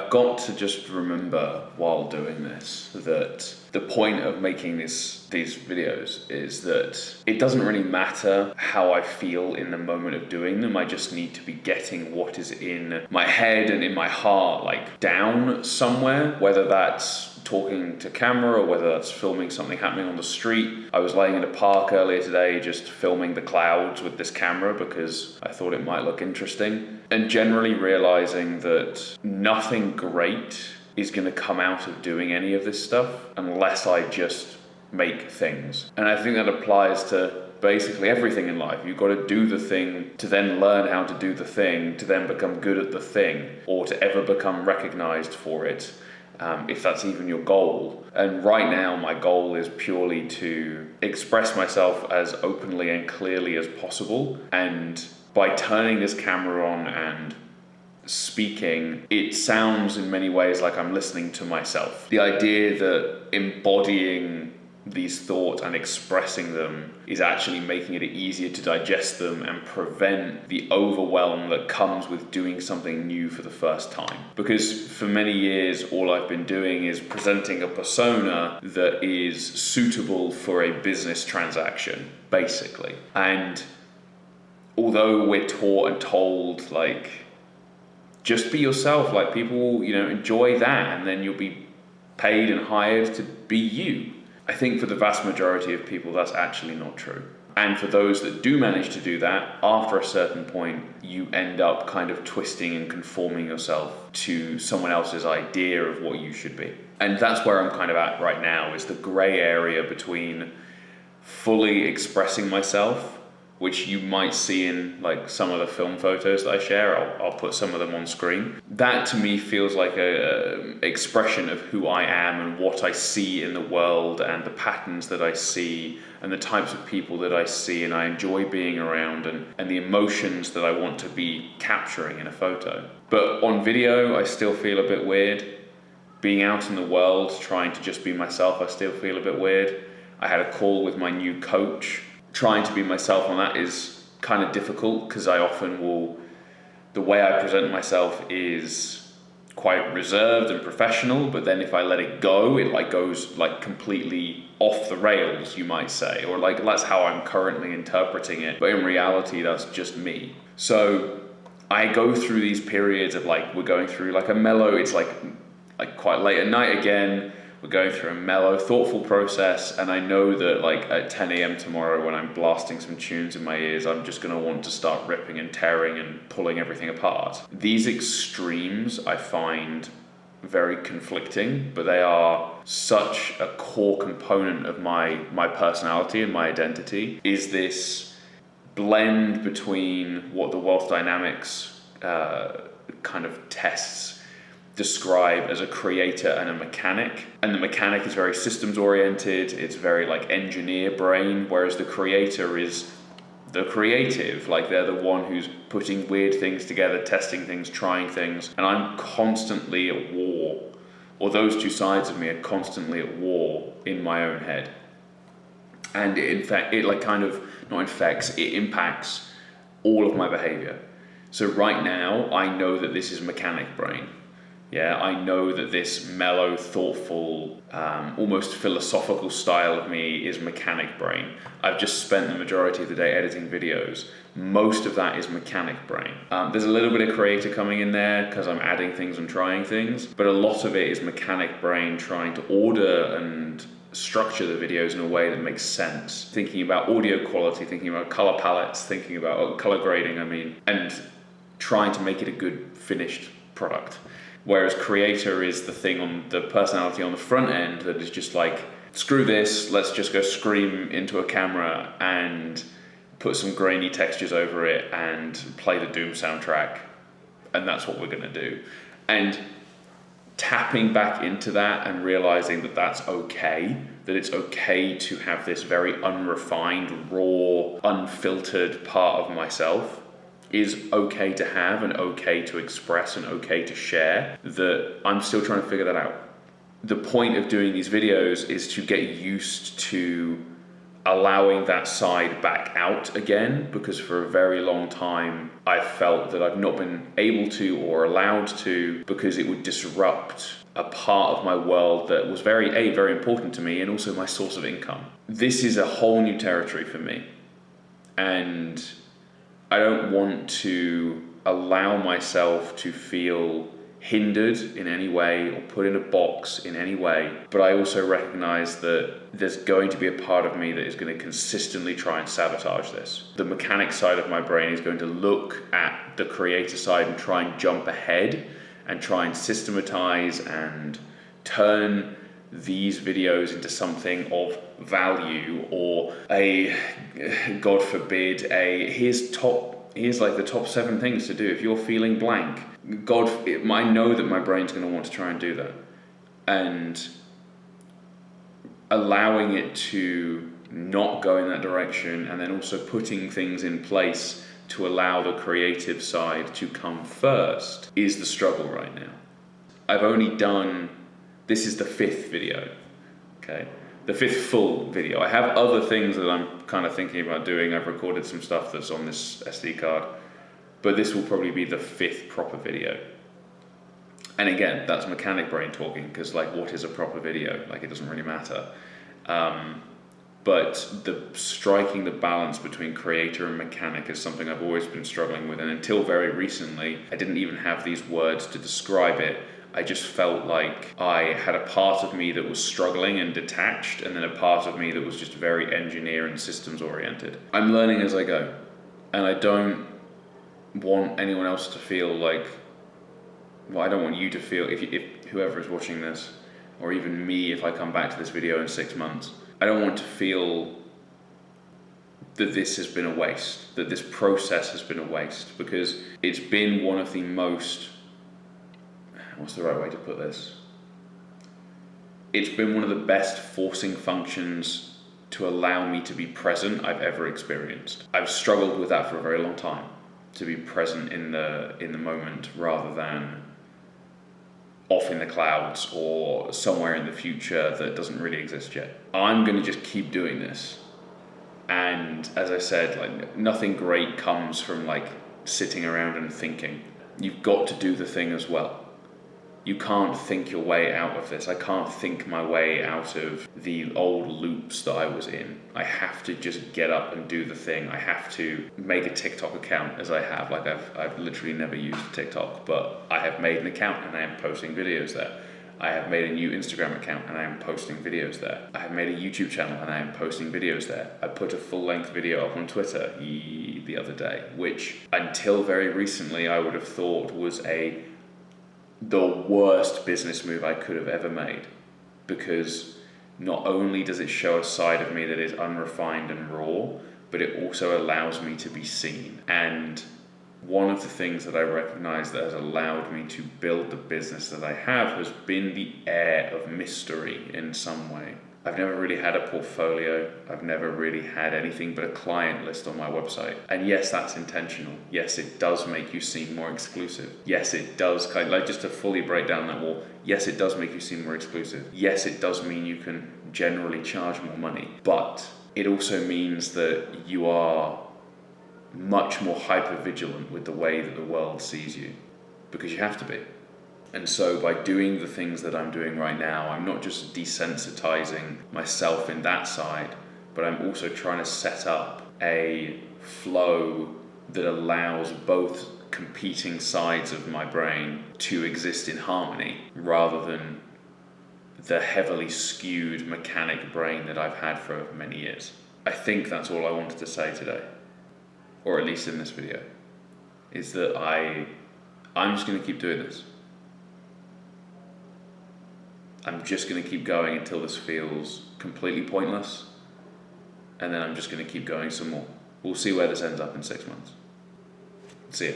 I've got to just remember while doing this that the point of making these videos is that it doesn't really matter how I feel in the moment of doing them. I just need to be getting what is in my head and in my heart like down somewhere, whether that's talking to camera or whether that's filming something happening on the street. I was laying in a park earlier today just filming the clouds with this camera because I thought it might look interesting, and generally realizing that nothing great is going to come out of doing any of this stuff unless I just make things. And I think that applies to basically everything in life. You've got to do the thing to then learn how to do the thing to then become good at the thing, or to ever become recognized for it, if that's even your goal. And right now my goal is purely to express myself as openly and clearly as possible, and by turning this camera on and speaking, it sounds in many ways like I'm listening to myself. The idea that embodying these thoughts and expressing them is actually making it easier to digest them and prevent the overwhelm that comes with doing something new for the first time. Because for many years, all I've been doing is presenting a persona that is suitable for a business transaction, basically. And although we're taught and told, like, just be yourself, like people, enjoy that, and then you'll be paid and hired to be you. I think for the vast majority of people, that's actually not true. And for those that do manage to do that, after a certain point, you end up kind of twisting and conforming yourself to someone else's idea of what you should be. And that's where I'm kind of at right now, is the gray area between fully expressing myself, which you might see in like some of the film photos that I share. I'll put some of them on screen. That to me feels like a expression of who I am and what I see in the world and the patterns that I see and the types of people that I see and I enjoy being around and the emotions that I want to be capturing in a photo. But on video, I still feel a bit weird. Being out in the world, trying to just be myself, I still feel a bit weird. I had a call with my new coach. Trying to be myself on that is kind of difficult because I often the way I present myself is quite reserved and professional, but then if I let it go, it like goes like completely off the rails, you might say, or like that's how I'm currently interpreting it, but in reality that's just me. So I go through these periods of like, we're going through like a mellow, it's like quite late at night again, we're going through a mellow, thoughtful process, and I know that like at 10 a.m. tomorrow when I'm blasting some tunes in my ears, I'm just going to want to start ripping and tearing and pulling everything apart. These extremes I find very conflicting, but they are such a core component of my personality and my identity, is this blend between what the wealth dynamics kind of tests describe as a creator and a mechanic. And the mechanic is very systems oriented, it's very like engineer brain, whereas the creator is the creative, like they're the one who's putting weird things together, testing things, trying things. And I'm constantly at war, or those two sides of me are constantly at war in my own head. And it impacts all of my behavior. So right now, I know that this is mechanic brain. Yeah, I know that this mellow, thoughtful, almost philosophical style of me is mechanic brain. I've just spent the majority of the day editing videos. Most of that is mechanic brain. There's a little bit of creator coming in there because I'm adding things and trying things, but a lot of it is mechanic brain trying to order and structure the videos in a way that makes sense. Thinking about audio quality, thinking about color palettes, thinking about color grading, and trying to make it a good finished product. Whereas creator is the thing on the personality on the front end that is just like, screw this, let's just go scream into a camera and put some grainy textures over it and play the Doom soundtrack, and that's what we're gonna do. And tapping back into that and realizing that that's okay, that it's okay to have this very unrefined, raw, unfiltered part of myself is okay to have and okay to express and okay to share, that I'm still trying to figure that out. The point of doing these videos is to get used to allowing that side back out again, because for a very long time I felt that I've not been able to or allowed to, because it would disrupt a part of my world that was very important to me, and also my source of income. This is a whole new territory for me, and I don't want to allow myself to feel hindered in any way or put in a box in any way, but I also recognize that there's going to be a part of me that is going to consistently try and sabotage this. The mechanic side of my brain is going to look at the creator side and try and jump ahead and try and systematize and turn these videos into something of value, or a, God forbid, here's like the top 7 things to do if you're feeling blank. I know that my brain's going to want to try and do that, and allowing it to not go in that direction, and then also putting things in place to allow the creative side to come first, is the struggle right now. This is the 5th video, okay? The 5th full video. I have other things that I'm kind of thinking about doing. I've recorded some stuff that's on this SD card, but this will probably be the 5th proper video. And again, that's mechanic brain talking, because like, what is a proper video? Like, it doesn't really matter. But striking the balance between creator and mechanic is something I've always been struggling with, and until very recently, I didn't even have these words to describe it. I just felt like I had a part of me that was struggling and detached, and then a part of me that was just very engineer and systems oriented. I'm learning as I go, and I don't want anyone else to feel like, well, I don't want you to feel, if whoever is watching this, or even me if I come back to this video in 6 months, I don't want to feel that this has been a waste, that this process has been a waste, because it's been one of the most, what's the right way to put this? It's been one of the best forcing functions to allow me to be present I've ever experienced. I've struggled with that for a very long time, to be present in the moment rather than off in the clouds or somewhere in the future that doesn't really exist yet. I'm going to just keep doing this. And as I said, like, nothing great comes from like sitting around and thinking. You've got to do the thing as well. You can't think your way out of this. I can't think my way out of the old loops that I was in. I have to just get up and do the thing. I have to make a TikTok account, as I have. Like, I've literally never used TikTok, but I have made an account and I am posting videos there. I have made a new Instagram account and I am posting videos there. I have made a YouTube channel and I am posting videos there. I put a full-length video up on Twitter the other day, which until very recently I would have thought was the worst business move I could have ever made, because not only does it show a side of me that is unrefined and raw, but it also allows me to be seen. And one of the things that I recognize that has allowed me to build the business that I have has been the air of mystery in some way. I've never really had a portfolio. I've never really had anything but a client list on my website. And yes, that's intentional. Yes, it does make you seem more exclusive. Yes, it does, kind of like, just to fully break down that wall, yes, it does make you seem more exclusive. Yes, it does mean you can generally charge more money. But it also means that you are much more hyper-vigilant with the way that the world sees you, because you have to be. And so by doing the things that I'm doing right now, I'm not just desensitizing myself in that side, but I'm also trying to set up a flow that allows both competing sides of my brain to exist in harmony, rather than the heavily skewed mechanic brain that I've had for many years. I think that's all I wanted to say today, or at least in this video, is that I'm just going to keep doing this. I'm just going to keep going until this feels completely pointless, and then I'm just going to keep going some more. We'll see where this ends up in 6 months. See ya.